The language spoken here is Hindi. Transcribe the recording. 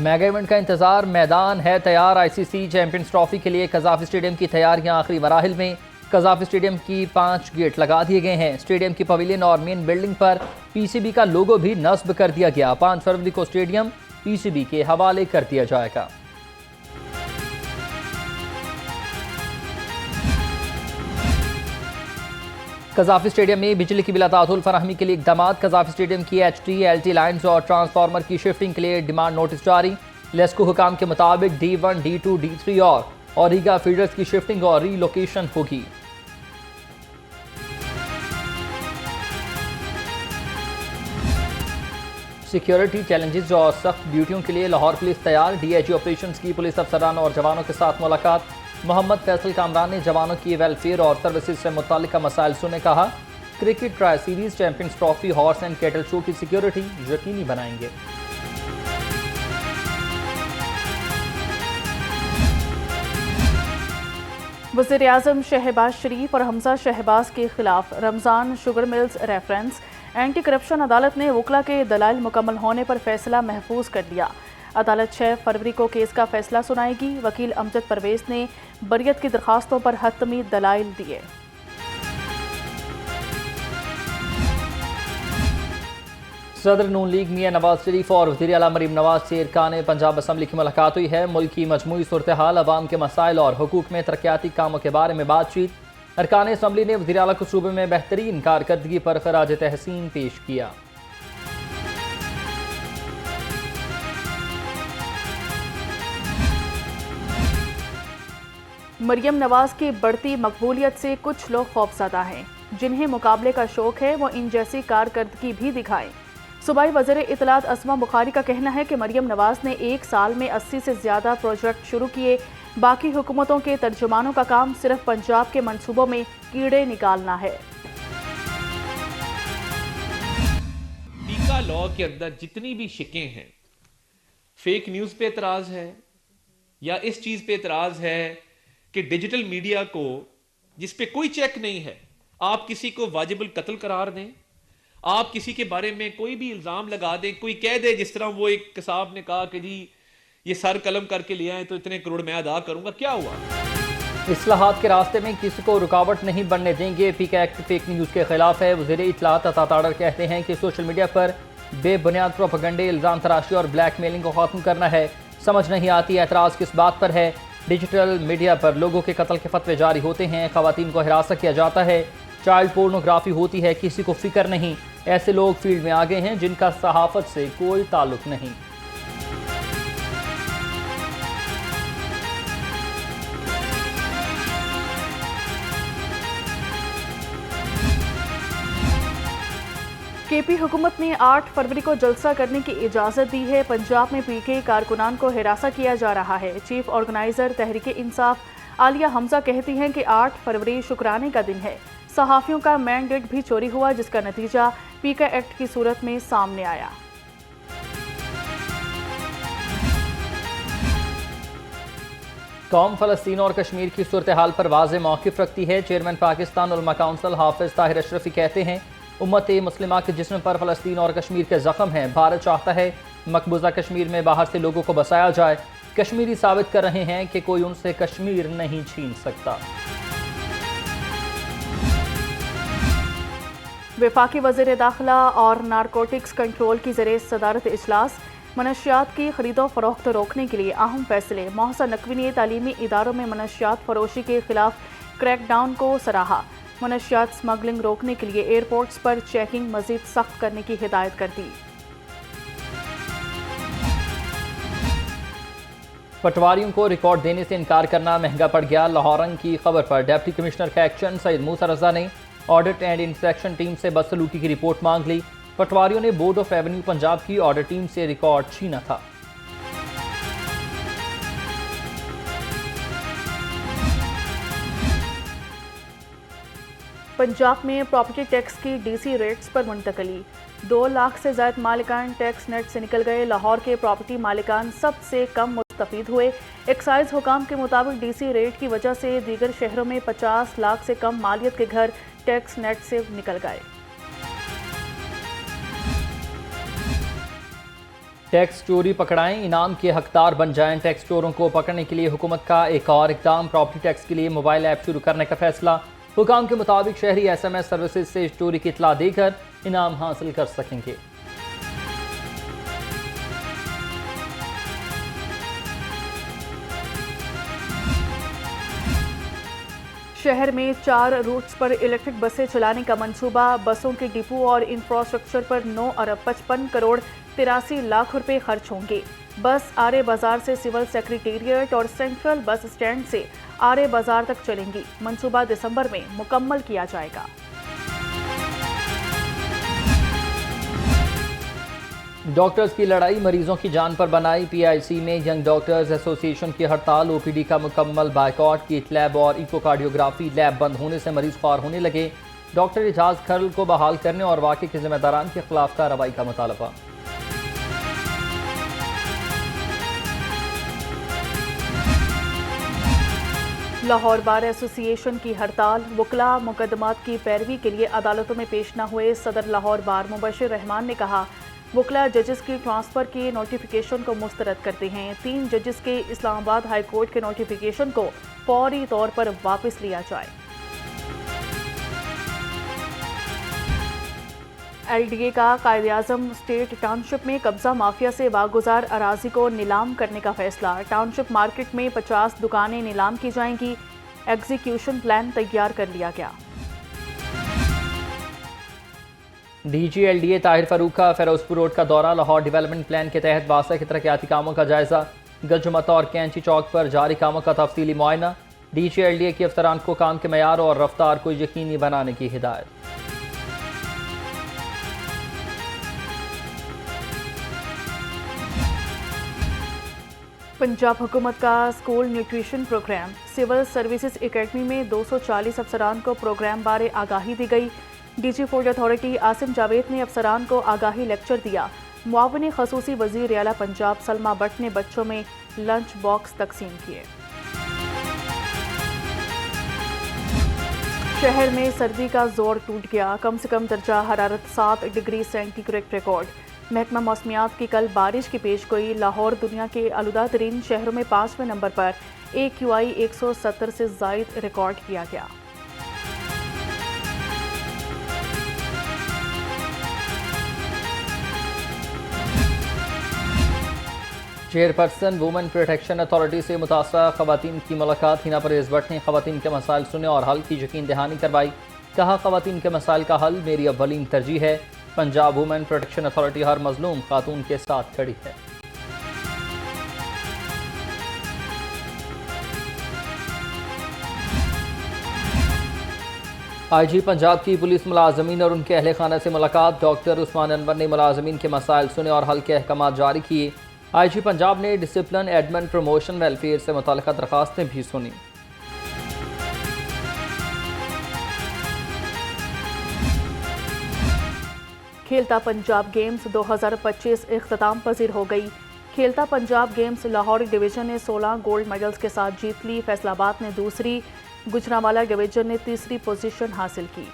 मेगा इवेंट का इंतजार, मैदान है तैयार। आईसीसी चैंपियंस ट्रॉफी के लिए कज़ाफ़ी स्टेडियम की तैयारियां आखिरी मराहिल में। कज़ाफ़ी स्टेडियम की 5 गेट लगा दिए गए हैं। स्टेडियम की पवेलियन और मेन बिल्डिंग पर पीसीबी का लोगो भी नस्ब कर दिया गया। 5 फरवरी को स्टेडियम पीसीबी के हवाले कर दिया जाएगा। कज़ाफ़ी स्टेडियम में बिजली की बिलातातुल फराहमी के लिए इकदाम। कज़ाफ़ी स्टेडियम की HT LT लाइन्स और ट्रांसफार्मर की शिफ्टिंग के लिए डिमांड नोटिस जारी। लेस्को हुकाम के मुताबिक D1, D2, D3 और रीगा फीडर्स की शिफ्टिंग और रीलोकेशन होगी। सिक्योरिटी चैलेंजेस और सख्त ड्यूटियों के लिए लाहौर पुलिस तैयार। DIG ऑपरेशंस की पुलिस अफसरान और जवानों के साथ मुलाकात। मोहम्मद फैसल कामरान ने जवानों की वेलफेयर और सर्विसेज से मुताल्लिका मसाइल सुने। कहा, cricket tri series, champions trophy, horse and cattle show की सिक्योरिटी यकीनी बनाएंगे। वज़ीर-ए-आज़म शहबाज शरीफ और हमजा शहबाज के खिलाफ Ramzan sugar mills reference anti corruption अदालत ने वकला के दलाइल मुकम्मल होने पर फैसला महफूज कर लिया। अदालत 6 फरवरी को केस का फैसला सुनाएगी। वकील अमजद परवेज ने बरियत की दरखास्तों पर हतमी दलाइल दिए। सदर नून लीग मियां नवाज शरीफ और वज़ीर आला मरीम नवाज से अरकान पंजाब असम्बली की मुलाकात हुई है। मुल्क की मजमूई सूरत हाल, अवाम के मसाइल और हुकूक में तरक्याती कामों के बारे में बातचीत। अरकान असम्बली ने वज़ीर आला को सूबे में बेहतरीन कारकर्दगी पर खराज तहसीन पेश किया। मरियम नवाज की बढ़ती मकबूलियत से कुछ लोग खौफज़दा हैं। जिन्हें मुकाबले का शौक है वो इन जैसी कारकर्दगी भी दिखाएं। सूबाई वज़ीर इत्तलात अस्मा बुखारी का कहना है कि मरियम नवाज ने 1 साल में 80 से ज़्यादा प्रोजेक्ट शुरू किए। बाकी हुकूमतों के तर्जुमानों का काम सिर्फ पंजाब के मंसूबों में कीड़े निकालना है। टीका लॉ के अंदर जितनी भी शिकें हैं, फेक न्यूज़ पे एतराज़ है या इस चीज़ पे एतराज़ है कि डिजिटल मीडिया को, जिस पे कोई चेक नहीं है, आप किसी को वाजिबुल कत्ल करार दें, आप किसी के बारे में कोई भी इल्ज़ाम लगा दें, कोई कह दे, जिस तरह वो एक किसाब ने कहा कि जी ये सर कलम करके ले आए तो इतने करोड़ मैं अदा करूंगा, क्या हुआ? इस्लाहात के रास्ते में किसी को रुकावट नहीं बनने देंगे। पीका एक्ट फेक न्यूज़ के खिलाफ है। वज़ीर इत्तलात अता ताड़र कहते हैं कि सोशल मीडिया पर बेबुनियाद प्रोपेगेंडे, इल्ज़ाम तराशी और ब्लैकमेलिंग को ख़त्म करना है। समझ नहीं आती एतराज़ किस बात पर है। डिजिटल मीडिया पर लोगों के कत्ल के फतवे जारी होते हैं, ख़वातीन को हिरासत किया जाता है, चाइल्ड पोर्नोग्राफी होती है, किसी को फिक्र नहीं। ऐसे लोग फील्ड में आ गए हैं जिनका सहाफ़त से कोई ताल्लुक नहीं। केपी हुकूमत ने 8 फरवरी को जलसा करने की इजाज़त दी है। पंजाब में पीके कारकुनान को हिरासा किया जा रहा है। चीफ ऑर्गेनाइजर तहरीक इंसाफ आलिया हमजा कहती हैं कि 8 फरवरी शुक्राने का दिन है। सहाफ़ियों का मैंडेट भी चोरी हुआ, जिसका नतीजा पीका एक्ट की सूरत में सामने आया। कौम फ़लस्तीन और कश्मीर की सूरत हाल पर वाज़ेह मौक़िफ़ रखती है। चेयरमैन पाकिस्तान उलमा काउंसिल हाफिज़ ताहिर अशरफी कहते हैं, उम्मत मुस्लिमा के जिस्म पर फ़लस्तीन और कश्मीर के ज़ख्म हैं। भारत चाहता है मकबूजा कश्मीर में बाहर से लोगों को बसाया जाए। कश्मीरी साबित कर रहे हैं कि कोई उनसे कश्मीर नहीं छीन सकता। वफाकी वज़ीर दाखिला और नारकोटिक्स कंट्रोल की ज़रिए सदारत इजलास। मनशियात की खरीदो फरोख्त रोकने के लिए अहम फैसले। मोहसन नकवी ने तालीमी इदारों में मनशियात फरोशी के खिलाफ क्रैकडाउन को सराहा। मनशियात स्मगलिंग रोकने के लिए एयरपोर्ट्स पर चेकिंग मजीद सख्त करने की हिदायत कर दी। पटवारियों को रिकॉर्ड देने से इनकार करना महंगा पड़ गया। लाहौरंग की खबर पर डिप्टी कमिश्नर का एक्शन। सईद मूसा रजा ने ऑडिट एंड इंस्पेक्शन टीम से बदसलूकी की रिपोर्ट मांग ली। पटवारियों ने बोर्ड ऑफ रेवेन्यू पंजाब की ऑडिट टीम से रिकॉर्ड छीना था। पंजाब में प्रॉपर्टी टैक्स की DC रेट्स पर मुंतकली। 2 लाख से ज़ायद मालिकान टैक्स नेट से निकल गए। लाहौर के प्रॉपर्टी मालिकान सबसे कम मुस्तफीद हुए। एक्साइज हुकाम के मुताबिक DC रेट की वजह से दीगर शहरों में 50 लाख से कम मालियत के घर टैक्स नेट से निकल गए। टैक्स चोरी पकड़ाएं, इनाम के हकदार बन जाएं। टैक्स चोरों को पकड़ने के लिए हुकूमत का एक और इकदाम, प्रॉपर्टी टैक्स के लिए मोबाइल ऐप शुरू करने का फैसला। हुकाम के मुताबिक शहरी SMS सर्विसेज से चोरी की इतला देकर इनाम हासिल कर सकेंगे। शहर में 4 रूट्स पर इलेक्ट्रिक बसें चलाने का मंसूबा। बसों के डिपो और इंफ्रास्ट्रक्चर पर 9 अरब 55 करोड़ 83 लाख रुपए खर्च होंगे। बस आरे बाजार से सिविल सेक्रेटेरिएट और सेंट्रल बस स्टैंड से आरे बाजार तक चलेंगी। मंसूबा दिसंबर में मुकम्मल किया जाएगा। डॉक्टर्स की लड़ाई मरीजों की जान पर बनाई। PIC में यंग डॉक्टर्स एसोसिएशन की हड़ताल। OPD का मुकम्मल बायकॉट। किट लैब और इकोकार्डियोग्राफी लैब बंद होने से मरीज ख्वार होने लगे। डॉक्टर एजाज खरल को बहाल करने और वाक़े के जिम्मेदारान के खिलाफ कार्रवाई का मुतालबा। लाहौर बार एसोसिएशन की हड़ताल। वकला मुकदमात की पैरवी के लिए अदालतों में पेश न हुए। सदर लाहौर बार मुबशिर रहमान ने कहा, वकला जजेस की ट्रांसफ़र के नोटिफिकेशन को मुस्तरद करते हैं। 3 जजेस के इस्लामाबाद हाई कोर्ट के नोटिफिकेशन को फौरी तौर पर वापस लिया जाए। LDA का कायदे-आज़म स्टेट टाउनशिप में कब्जा माफिया से वागुजार अराजी को नीलाम करने का फैसला। टाउनशिप मार्केट में 50 दुकानें नीलाम की जाएंगी। एग्जीक्यूशन प्लान तैयार कर लिया गया। DG LDA ताहिर फरूक का फेरोजपुर रोड का दौरा। लाहौर डेवलपमेंट प्लान के तहत वासा के तरक्याती कामों का जायजा। गजमता और कैंची चौक पर जारी कामों का तफसीली मुआयना। DG LDA के अफसरान को काम के मयार और रफ्तार को यकीनी बनाने की हिदायत। पंजाब हुकूमत का school nutrition programme. Civil services academy में 240 अफसरान को प्रोग्राम बारे आगाही दी गई। DG food authority Asim Javed ने अफसरान को आगाही लेक्चर दिया। मुआविन खसूसी वजीर आला पंजाब सलमा बट ने बच्चों में लंच बॉक्स तकसीम किए। शहर में सर्दी का जोर टूट गया। कम से कम दर्जा हरारत 7 डिग्री सेंटीग्रेड रिकॉर्ड। महकमा मौसमियात की कल बारिश की पेशगोई। लाहौर दुनिया के आलूदा तरीन शहरों में 5वें नंबर पर। AQI 170 से जायद रिकॉर्ड किया गया। चेयरपर्सन वुमेन प्रोटेक्शन अथॉरिटी से मुतासरा खवातीन की मुलाकात। हिना परेज भट्ट ने खवातीन के मसाइल सुने और हल की यकीन दहानी करवाई। कहा, खवातीन के मसाइल का हल मेरी अव्वलीन तरजीह है। पंजाब वुमेन प्रोटेक्शन अथॉरिटी हर मजलूम खातून के साथ खड़ी है। IG पंजाब की पुलिस मुलाजमीन और उनके अहले खाना से मुलाकात। डॉक्टर उस्मान अनवर ने मुलाजमीन के मसाइल सुने और हल के अहकाम जारी किए। IG पंजाब ने डिसिप्लिन एडमिन प्रमोशन वेलफेयर से मुताल्लिक़ दरखास्तें भी सुनी। खेलता पंजाब गेम्स 2025 इख्तिताम पजीर हो गई। खेलता पंजाब गेम्स लाहौर डिवीजन ने 16 गोल्ड मेडल्स के साथ जीत ली। फैसलाबाद ने दूसरी, गुजरांवाला डिवीजन ने तीसरी पोजीशन हासिल की।